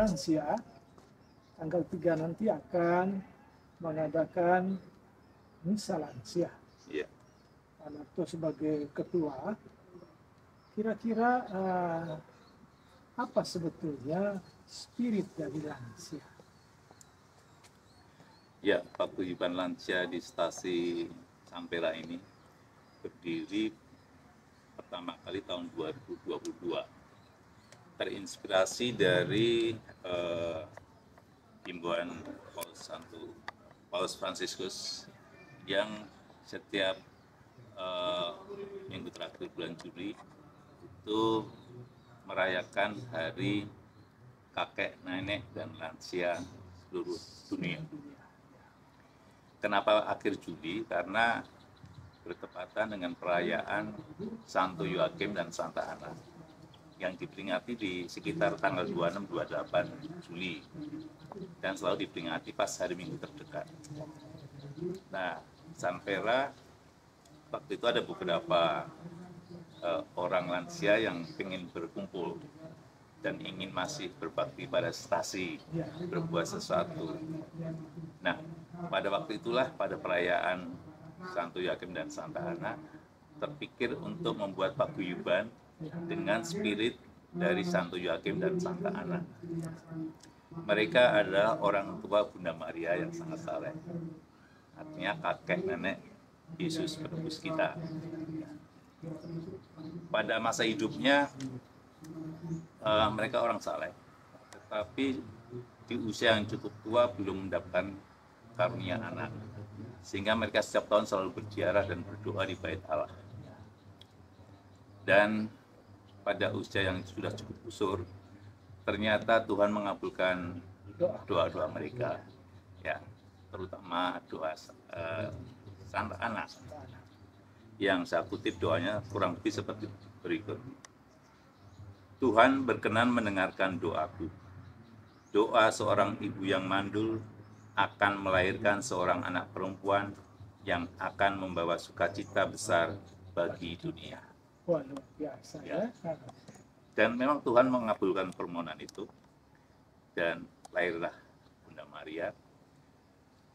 lansia, tanggal 3 nanti akan mengadakan misa lansia. Iya. Pak Narto sebagai ketua, kira-kira apa sebetulnya spirit dari lansia? Ya, paguyuban lansia di stasi Sampera ini berdiri pertama kali tahun 2022. Terinspirasi dari himbauan Paus Fransiskus yang setiap minggu terakhir bulan Juli itu merayakan hari kakek, nenek, dan lansia seluruh dunia. Kenapa akhir Juli? Karena bertepatan dengan perayaan Santo Yoakim dan Santa Ana yang diperingati di sekitar tanggal 26-28 Juli dan selalu diperingati pas hari Minggu terdekat. Nah, Sampera waktu itu ada beberapa orang lansia yang ingin berkumpul dan ingin masih berbakti pada stasi, berbuat sesuatu. Nah, pada waktu itulah, pada perayaan Santo Yoakim dan Santa Ana, terpikir untuk membuat paguyuban dengan spirit dari Santo Yoakim dan Santa Ana. Mereka adalah orang tua Bunda Maria yang sangat saleh. Artinya kakek nenek Yesus penebus kita. Pada masa hidupnya, mereka orang saleh, tetapi di usia yang cukup tua belum mendapatkan karunia anak, sehingga mereka setiap tahun selalu berziarah dan berdoa di Bait Allah. Dan pada usia yang sudah cukup usur, ternyata Tuhan mengabulkan doa-doa mereka, ya, terutama doa Santa Ana, yang saya kutip doanya kurang lebih seperti berikut. Tuhan berkenan mendengarkan doaku. Doa seorang ibu yang mandul akan melahirkan seorang anak perempuan yang akan membawa sukacita besar bagi dunia. Wah, luar biasa ya. Dan memang Tuhan mengabulkan permohonan itu, dan lahirlah Bunda Maria.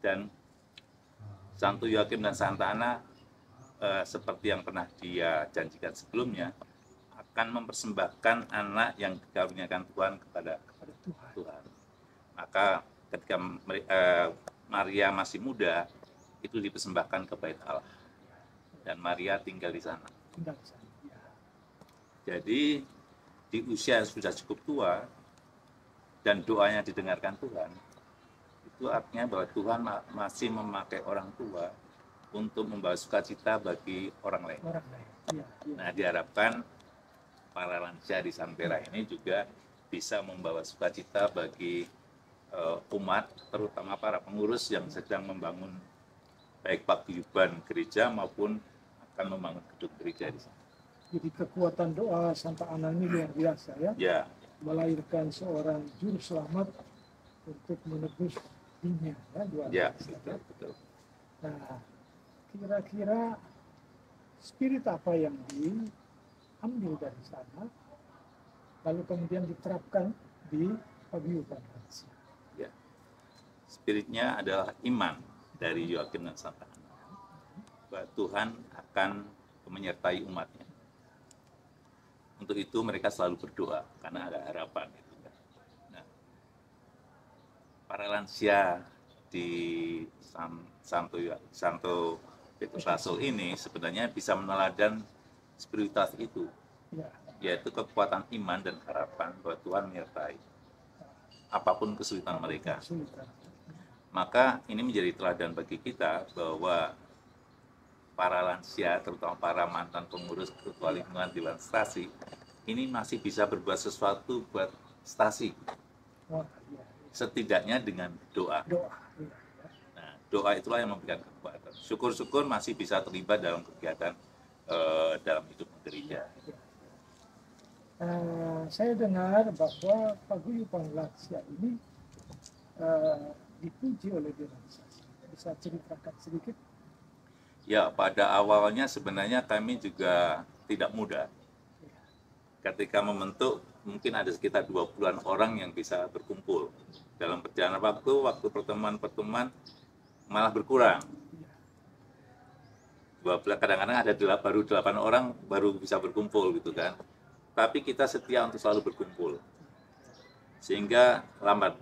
Dan Santo Yoakim dan Santa Ana, seperti yang pernah dia janjikan sebelumnya, akan mempersembahkan anak yang dikaruniakan Tuhan kepada Tuhan. Maka ketika Maria masih muda, itu dipersembahkan ke Bait Allah, dan Maria tinggal di sana. Jadi di usia yang sudah cukup tua dan doanya didengarkan Tuhan, itu artinya bahwa Tuhan masih memakai orang tua untuk membawa sukacita bagi orang lain. Nah, diharapkan para lansia di Sampera ini juga bisa membawa sukacita bagi umat, terutama para pengurus yang sedang membangun baik paguyuban gereja maupun akan membangun gedung gereja di sana. Jadi kekuatan doa Santa Ana ini luar biasa ya. Ya. Melahirkan seorang juru selamat untuk menebus dunia ya, luar biasa. Ya, betul. Nah, kira-kira spirit apa yang diambil dari sana lalu kemudian diterapkan di paguyuban lansia? Ya. Spiritnya adalah iman dari Yoakim dan Santa Ana, bahwa Tuhan akan menyertai umatnya. Untuk itu mereka selalu berdoa karena ada harapan. Nah, para lansia di Santo Petrus Rasul ini sebenarnya bisa meneladan spiritualitas itu, yaitu kekuatan iman dan harapan bahwa Tuhan menyertai apapun kesulitan mereka. Maka ini menjadi teladan bagi kita bahwa para lansia, terutama para mantan pengurus ketua lingkungan di stasi, ini masih bisa berbuat sesuatu buat stasi. Setidaknya dengan doa. Nah, doa itulah yang memberikan kekuatan. Syukur-syukur masih bisa terlibat dalam kegiatan dalam hidup gereja. Saya dengar bahwa paguyuban lansia ini dipuji oleh organisasi. Bisa ceritakan sedikit? Ya, pada awalnya sebenarnya kami juga tidak mudah ketika membentuk mungkin ada sekitar 20-an orang yang bisa berkumpul. Dalam perjalanan waktu pertemuan-pertemuan malah berkurang. 12, kadang-kadang ada baru 8 orang baru bisa berkumpul gitu kan. Tapi kita setia untuk selalu berkumpul. Sehingga lambat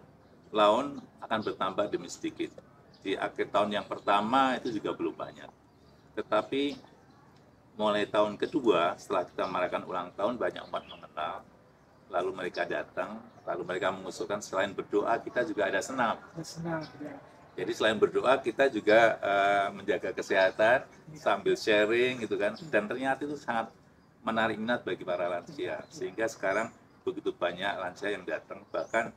laun akan bertambah demi sedikit. Di akhir tahun yang pertama itu juga belum banyak. Tetapi mulai tahun kedua setelah kita merayakan ulang tahun banyak umat mengenal. Lalu mereka datang, lalu mereka mengusulkan selain berdoa kita juga ada senam. Senang, ya. Jadi selain berdoa kita juga menjaga kesehatan sambil sharing gitu kan. Dan ternyata itu sangat menarik minat bagi para lansia. Sehingga sekarang begitu banyak lansia yang datang, bahkan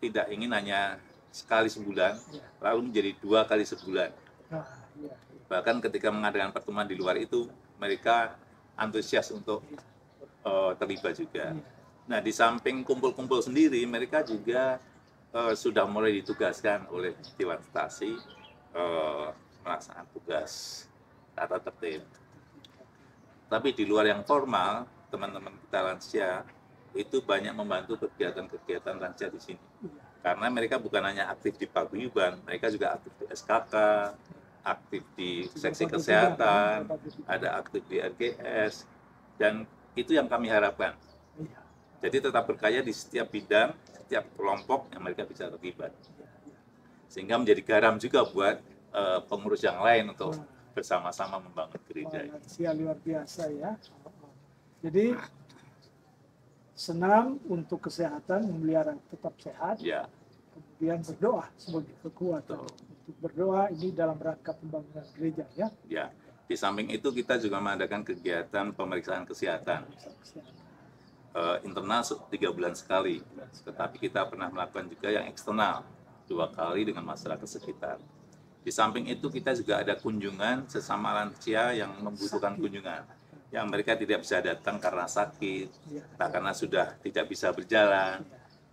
tidak ingin hanya sekali sebulan, lalu menjadi 2 kali sebulan. Bahkan ketika mengadakan pertemuan di luar itu, mereka antusias untuk terlibat juga. Nah, di samping kumpul-kumpul sendiri, mereka juga sudah mulai ditugaskan oleh Dewan Stasi melaksanakan tugas tata tertib. Tapi di luar yang formal, teman-teman kita lansia itu banyak membantu kegiatan-kegiatan lansia di sini. Karena mereka bukan hanya aktif di paguyuban, mereka juga aktif di SKK, aktif di seksi kesehatan, ada aktif di RGS, dan itu yang kami harapkan. Jadi tetap berkarya di setiap bidang, setiap kelompok yang mereka bisa terlibat. Sehingga menjadi garam juga buat pengurus yang lain untuk bersama-sama membangun gereja. Luar biasa ya. Jadi senam untuk kesehatan, memelihara tetap sehat. Ya. Kemudian berdoa sebagai kekuatan. Untuk berdoa ini dalam rangka pembangunan gereja ya. Ya. Di samping itu kita juga mengadakan kegiatan pemeriksaan kesehatan. Internal 3 bulan sekali, tetapi kita pernah melakukan juga yang eksternal 2 kali dengan masyarakat sekitar. Di samping itu kita juga ada kunjungan sesama lansia yang membutuhkan kunjungan, yang mereka tidak bisa datang karena sakit, karena sudah tidak bisa berjalan,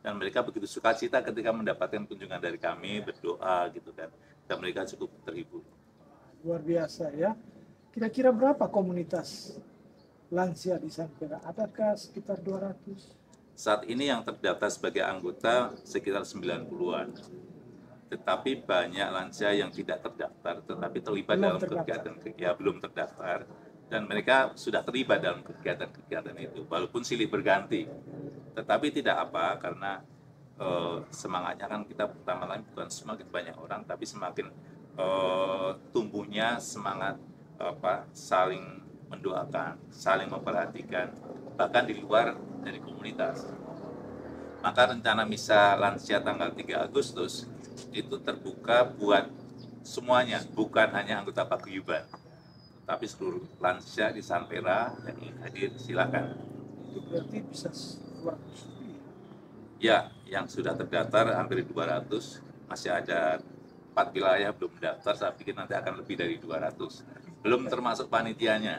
dan mereka begitu sukacita ketika mendapatkan kunjungan dari kami, berdoa gitu kan, dan mereka cukup terhibur. Luar biasa ya. Kira-kira berapa komunitas lansia di Sampera? Adakah sekitar 200? Saat ini yang terdaftar sebagai anggota sekitar 90-an. Tetapi banyak lansia yang tidak terdaftar, tetapi terlibat dalam kegiatan, ya belum terdaftar. Dan mereka sudah terlibat dalam kegiatan-kegiatan itu, walaupun silih berganti. Tetapi tidak apa, karena semangatnya kan kita pertama-tama bukan semakin banyak orang, tapi semakin tumbuhnya semangat saling mendoakan, saling memperhatikan, bahkan di luar dari komunitas. Maka rencana misa lansia tanggal 3 Agustus itu terbuka buat semuanya, bukan hanya anggota paguyuban, tapi seluruh lansia di Sampera yang ingin hadir silakan. Itu berarti bisa 200. Ya, yang sudah terdaftar hampir 200, masih ada 4 wilayah belum mendaftar, saya pikir nanti akan lebih dari 200. Belum termasuk panitianya.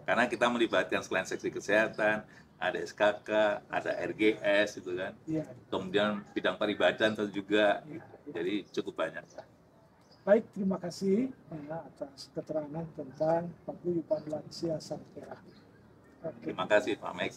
Karena kita melibatkan selain seksi kesehatan, ada SKK, ada RGS gitu kan. Kemudian bidang peribadatan juga. Jadi cukup banyak. Baik, terima kasih atas keterangan tentang paguyuban lansia Sampera. Terima kasih Pak Mek.